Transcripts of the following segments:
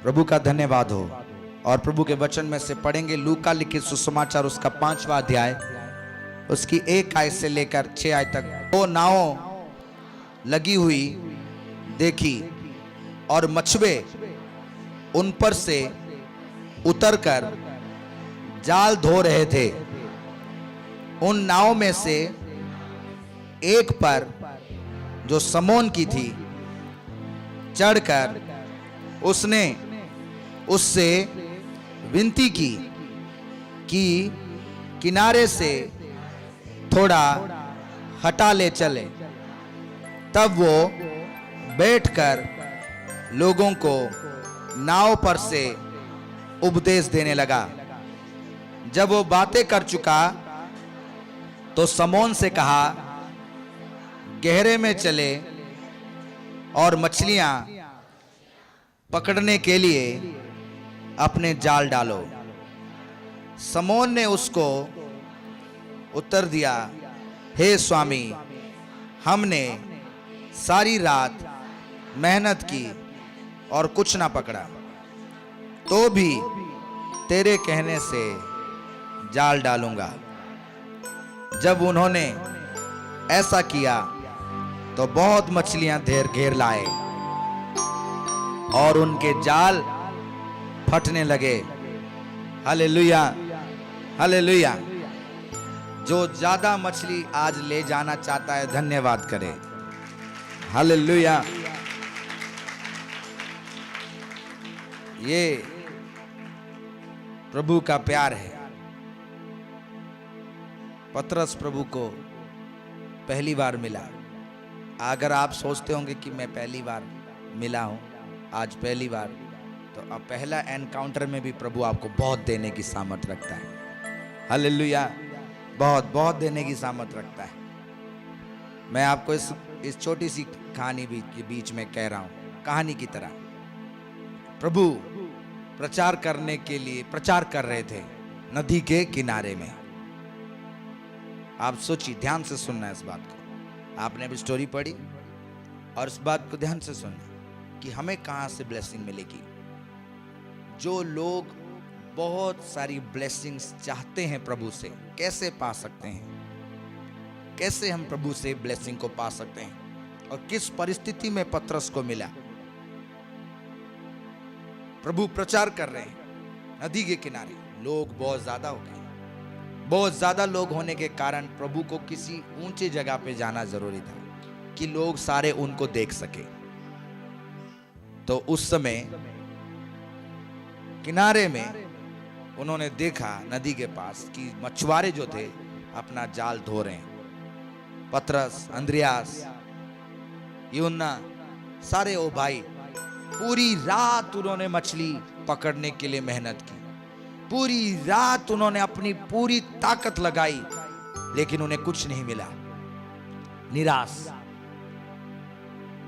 प्रभु का धन्यवाद हो। और प्रभु के वचन में से पढ़ेंगे लूका लिखित सुसमाचार उसका 5वां अध्याय उसकी 1 आयत से लेकर 6 आयत तक। वो नाव लगी हुई देखी और मछुए उन पर से उतरकर जाल धो रहे थे। उन नाव में से एक पर जो समोन की थी चढ़कर उसने उससे विनती की कि किनारे से थोड़ा हटा ले चले। तब वो बैठकर लोगों को नाव पर से उपदेश देने लगा। जब वो बातें कर चुका तो समोन से कहा, गहरे में चले और मछलियां पकड़ने के लिए अपने जाल डालो। समोन ने उसको उत्तर दिया, हे स्वामी, हमने सारी रात मेहनत की और कुछ ना पकड़ा, तो भी तेरे कहने से जाल डालूंगा। जब उन्होंने ऐसा किया तो बहुत मछलियां घेर लाए और उनके जाल फटने लगे। Hallelujah, hallelujah. जो ज्यादा मछली आज ले जाना चाहता है धन्यवाद करे। हालेलुया। ये प्रभु का प्यार है। पतरस प्रभु को पहली बार मिला। अगर आप सोचते होंगे कि मैं पहली बार मिला हूं, आज पहली बार, तो अब पहला एनकाउंटर में भी प्रभु आपको बहुत देने की सामर्थ रखता है। हालेलुया, बहुत बहुत देने की सामर्थ रखता है। मैं आपको इस छोटी सी कहानी के बीच में कह रहा हूं, कहानी की तरह। प्रभु प्रचार करने के लिए प्रचार कर रहे थे नदी के किनारे में। आप सोचिए, ध्यान से सुनना है इस बात को। आपने अभी स्टोरी पढ़ी और इस बात को ध्यान से सुनना कि हमें कहां से ब्लेसिंग मिलेगी। जो लोग बहुत सारी ब्लेसिंग्स चाहते हैं प्रभु से, कैसे पा सकते हैं? कैसे हम प्रभु से ब्लेसिंग को पा सकते हैं? और किस परिस्थिति में पतरस को मिला? प्रभु प्रचार कर रहे हैं नदी के किनारे, लोग बहुत ज्यादा हो गए। बहुत ज्यादा लोग होने के कारण प्रभु को किसी ऊंची जगह पे जाना जरूरी था कि लोग सारे उनको देख सके। तो उस समय किनारे में उन्होंने देखा नदी के पास कि मछुआरे जो थे अपना जाल धो रहे हैं। पतरस, अंद्रियास, यूहन्ना, सारे ओ भाई पूरी रात उन्होंने मछली पकड़ने के लिए मेहनत की। पूरी रात उन्होंने अपनी पूरी ताकत लगाई, लेकिन उन्हें कुछ नहीं मिला। निराश,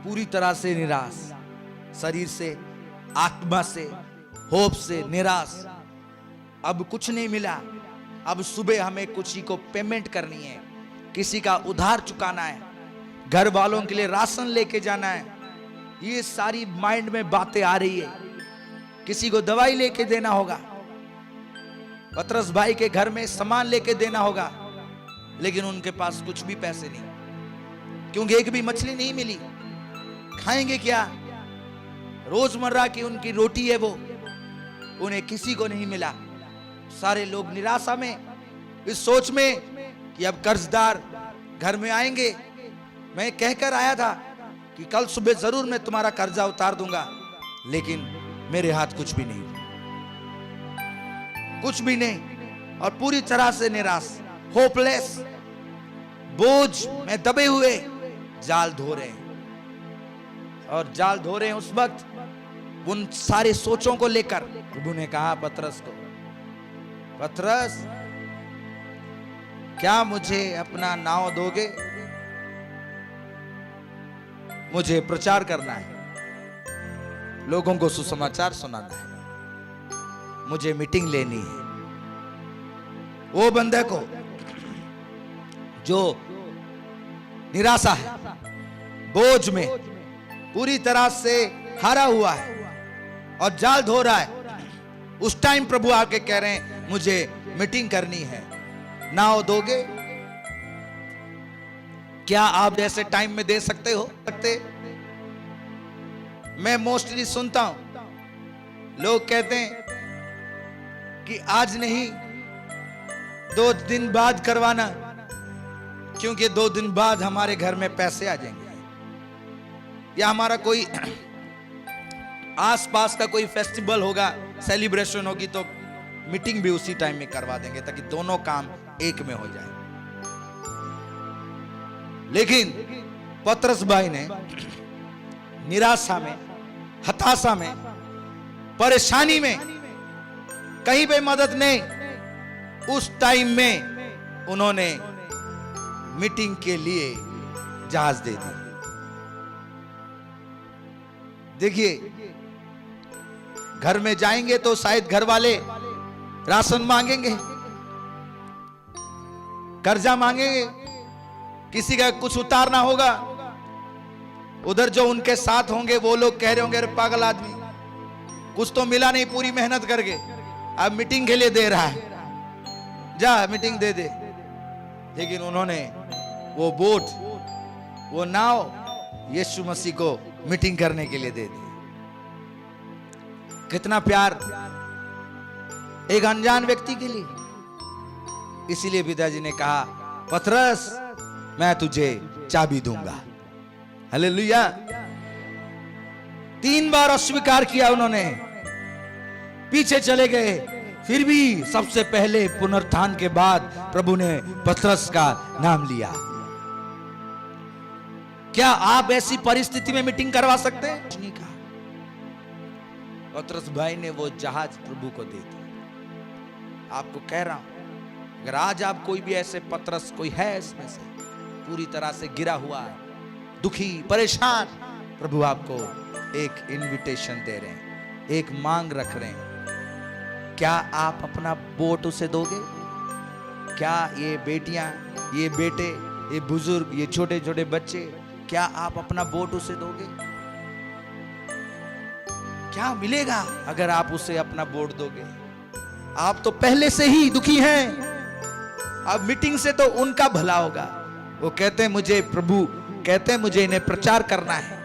पूरी तरह से निराश, शरीर से, आत्मा से, होप से निराश। अब कुछ नहीं मिला। अब सुबह हमें किसी को पेमेंट करनी है, किसी का उधार चुकाना है, घर वालों के लिए राशन लेके जाना है। ये सारी माइंड में बातें आ रही है। किसी को दवाई लेके देना होगा, पतरस भाई के घर में सामान लेके देना होगा, लेकिन उनके पास कुछ भी पैसे नहीं, क्योंकि एक भी मछली नहीं मिली। खाएंगे क्या? रोजमर्रा की उनकी रोटी है वो, उन्हें किसी को नहीं मिला। सारे लोग निराशा में, इस सोच में कि अब कर्जदार घर में आएंगे। मैं कहकर आया था कि कल सुबह जरूर मैं तुम्हारा कर्जा उतार दूंगा, लेकिन मेरे हाथ कुछ भी नहीं, कुछ भी नहीं। और पूरी तरह से निराश, होपलेस, बोझ में दबे हुए जाल धो रहे हैं। और जाल धो रहे हैं उस वक्त उन सारे सोचों को लेकर प्रभु ने कहा पतरस को, पतरस, क्या मुझे अपना नाव दोगे? मुझे प्रचार करना है, लोगों को सुसमाचार सुनाना है, मुझे मीटिंग लेनी है। वो बंदे को जो निराशा है, बोझ में पूरी तरह से हारा हुआ है, और जाल धो रहा है, उस टाइम प्रभु आके कह रहे हैं मुझे मीटिंग करनी है, नाव दोगे? क्या आप ऐसे टाइम में दे सकते हो? मैं मोस्टली सुनता हूं लोग कहते हैं कि आज नहीं 2 दिन बाद करवाना, क्योंकि 2 दिन बाद हमारे घर में पैसे आ जाएंगे, या हमारा कोई आसपास का कोई फेस्टिवल होगा, सेलिब्रेशन होगी, तो मीटिंग भी उसी टाइम में करवा देंगे ताकि दोनों काम एक में हो जाए। लेकिन पतरस भाई ने निराशा में, हताशा में, परेशानी में, कहीं पे मदद नहीं, उस टाइम में उन्होंने मीटिंग के लिए जहाज दे दी। देखिए, घर में जाएंगे तो शायद घर वाले राशन मांगेंगे, कर्जा मांगेंगे, किसी का कुछ उतारना होगा। उधर जो उनके साथ होंगे वो लोग कह रहे होंगे अरे पागल आदमी, कुछ तो मिला नहीं पूरी मेहनत करके, अब मीटिंग के लिए दे रहा है, जा मीटिंग दे दे। लेकिन उन्होंने वो बोट, वो नाव यीशु मसीह को मीटिंग करने के लिए दे दी। कितना प्यार एक अनजान व्यक्ति के लिए। इसीलिए पिताजी ने कहा पतरस मैं तुझे चाबी दूंगा। हालेलुया। 3 बार अस्वीकार किया उन्होंने, पीछे चले गए, फिर भी सबसे पहले पुनरुत्थान के बाद प्रभु ने पतरस का नाम लिया। क्या आप ऐसी परिस्थिति में मीटिंग करवा सकते हैं? नहीं कहा। पतरस भाई ने वो जहाज प्रभु को दे दिया। आपको कह रहा हूं, अगर आज आप कोई भी ऐसे पतरस कोई है इसमें से पूरी तरह से गिरा हुआ है, दुखी, परेशान, प्रभु आपको एक इनविटेशन दे रहे हैं, एक मांग रख रहे हैं। क्या आप अपना बोट उसे दोगे? क्या ये बेटियां, ये बेटे, ये बुजुर्ग, ये छोटे छोटे बच्चे, क्या आप अपना बोट उसे दोगे? क्या मिलेगा अगर आप उसे अपना बोट दोगे? आप तो पहले से ही दुखी हैं, अब मीटिंग से तो उनका भला होगा। वो कहते हैं मुझे, प्रभु कहते हैं मुझे इन्हें प्रचार करना है।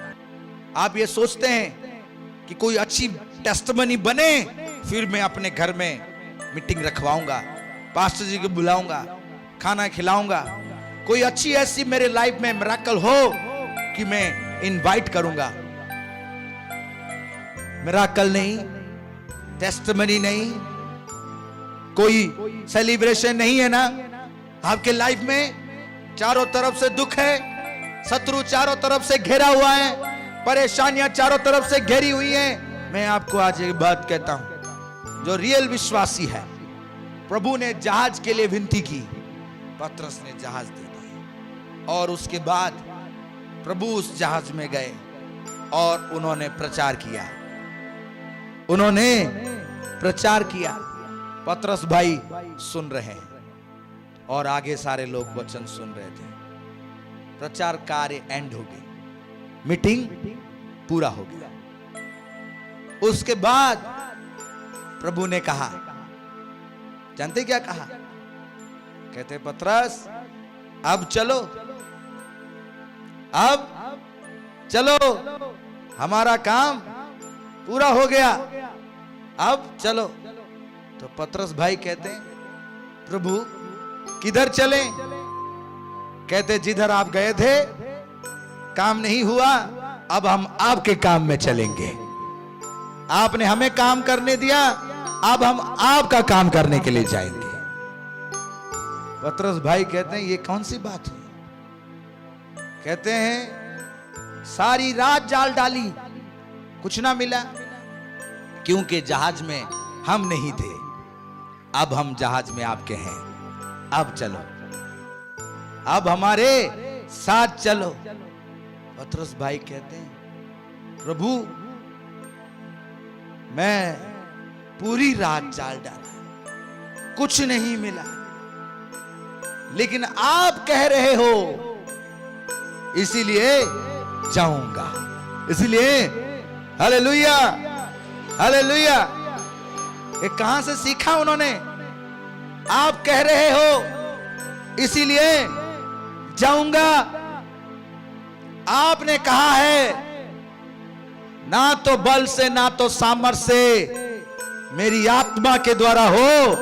आप ये सोचते हैं कि कोई अच्छी टेस्टमनी बने, फिर मैं अपने घर में मीटिंग रखवाऊंगा, पास्टर जी को बुलाऊंगा, खाना खिलाऊंगा, कोई अच्छी ऐसी मेरे लाइफ में मिरेकल हो कि मैं इनवाइट करूंगा। मिरेकल नहीं, टेस्टमनी नहीं, कोई सेलिब्रेशन नहीं है ना आपके लाइफ में। चारों तरफ से दुख है, शत्रु चारों तरफ से घेरा हुआ है, परेशानियां चारों तरफ से घेरी हुई हैं। मैं आपको आज एक बात कहता हूं, जो रियल विश्वासी है, प्रभु ने जहाज के लिए विनती की, पतरस ने जहाज दे दी, और उसके बाद प्रभु उस जहाज में गए और उन्होंने प्रचार किया। उन्होंने प्रचार किया। पतरस भाई सुन रहे हैं और आगे सारे लोग वचन सुन रहे थे। प्रचार कार्य एंड हो गई, मीटिंग पूरा हो गया। उसके बाद प्रभु ने कहा, जानते क्या कहा? कहते पतरस अब चलो, अब चलो, हमारा काम पूरा हो गया, अब चलो। तो पतरस भाई कहते हैं प्रभु किधर चलें? कहते जिधर आप गए थे, काम नहीं हुआ, अब हम आपके काम में चलेंगे। आपने हमें काम करने दिया, अब हम आपका काम करने के लिए जाएंगे। पतरस भाई कहते हैं ये कौन सी बात हुई? कहते हैं सारी रात जाल डाली, कुछ ना मिला, क्योंकि जहाज में हम नहीं थे, अब हम जहाज में आपके हैं। अब चलो, अब हमारे साथ चलो। पतरस भाई कहते हैं प्रभु मैं पूरी रात जाल डाला, कुछ नहीं मिला, लेकिन आप कह रहे हो इसीलिए जाऊंगा। इसलिए हालेलुया, हालेलुया। ये कहां से सीखा उन्होंने? आप कह रहे हो इसीलिए जाऊंगा। आपने कहा है ना तो बल से ना तो सामर्थ्य से, मेरी आत्मा के द्वारा हो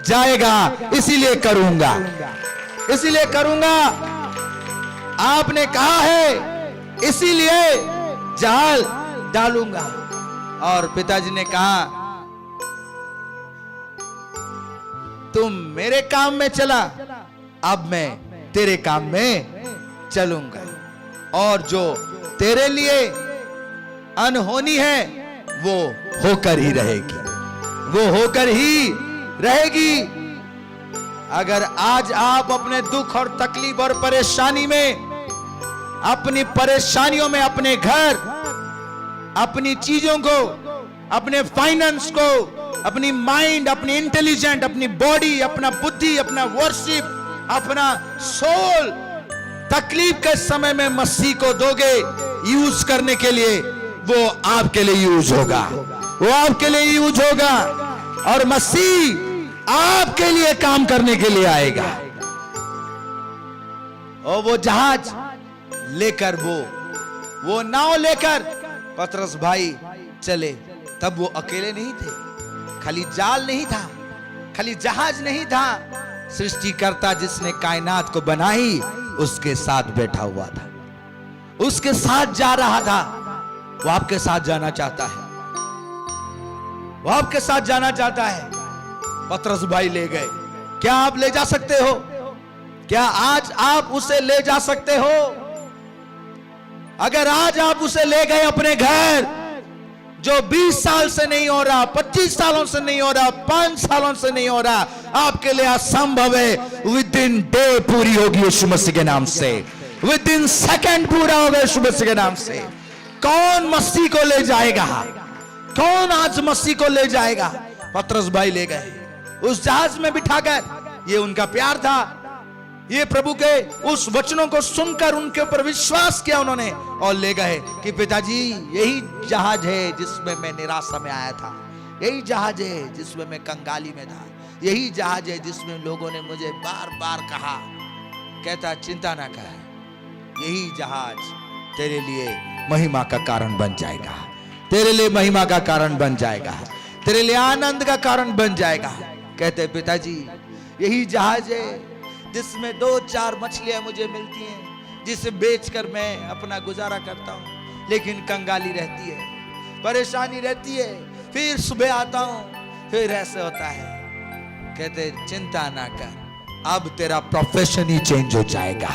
जाएगा, इसीलिए करूंगा, इसीलिए करूंगा। आपने कहा है इसीलिए जाल डालूंगा। और पिताजी ने कहा तुम मेरे काम में चला, अब मैं तेरे काम में चलूंगा। और जो तेरे लिए अनहोनी है वो होकर ही रहेगी, वो होकर ही रहेगी। अगर आज आप अपने दुख और तकलीफ और परेशानी में, अपनी परेशानियों में अपने घर, अपनी चीजों को, अपने फाइनेंस को, अपनी माइंड, अपनी इंटेलिजेंट, अपनी बॉडी, अपना बुद्धि, अपना वर्शिप, अपना सोल तकलीफ के समय में मसीह को दोगे यूज करने के लिए, वो आपके लिए यूज होगा, वो आपके लिए यूज होगा। और मसीह आपके लिए काम करने के लिए आएगा। और वो जहाज लेकर, वो नाव लेकर पतरस भाई चले। तब वो अकेले नहीं थे, खाली जाल नहीं था, खाली जहाज नहीं था। सृष्टिकर्ता जिसने कायनात को बनाई उसके साथ बैठा हुआ था, उसके साथ जा रहा था। वो आपके साथ जाना चाहता है, वो आपके साथ जाना चाहता है। पतरस भाई ले गए। क्या आप ले जा सकते हो? क्या आज आप उसे ले जा सकते हो? अगर आज आप उसे ले गए अपने घर, जो 20 साल से नहीं हो रहा, 25 सालों से नहीं हो रहा, 5 सालों से नहीं हो रहा, आपके लिए असंभव है, विद इन डे पूरी होगी यीशु मसीह के नाम से, विद इन सेकंड पूरा होगा यीशु मसीह के नाम से। कौन मसीह को ले जाएगा? कौन आज मसीह को ले जाएगा? पतरस भाई ले गए उस जहाज में बिठाकर। ये उनका प्यार था, ये प्रभु के उस वचनों को सुनकर उनके ऊपर विश्वास किया उन्होंने और ले गए कि पिताजी यही जहाज है जिसमें मैं निराशा में आया था, यही जहाज है जिसमें मैं कंगाली में था, यही जहाज है जिसमें लोगों ने मुझे बार बार कहा, कहता चिंता ना कर, यही जहाज तेरे लिए महिमा का कारण बन जाएगा, तेरे लिए महिमा का कारण बन जाएगा, तेरे लिए आनंद का कारण बन जाएगा। कहते पिताजी यही जहाज है जिसमें 2-4 मछलियां मुझे मिलती हैं, जिसे बेचकर मैं अपना गुजारा करता हूं, लेकिन कंगाली रहती है, परेशानी रहती है, फिर सुबह आता हूं फिर ऐसे होता है। कहते चिंता ना कर, अब तेरा प्रोफेशन ही चेंज हो जाएगा,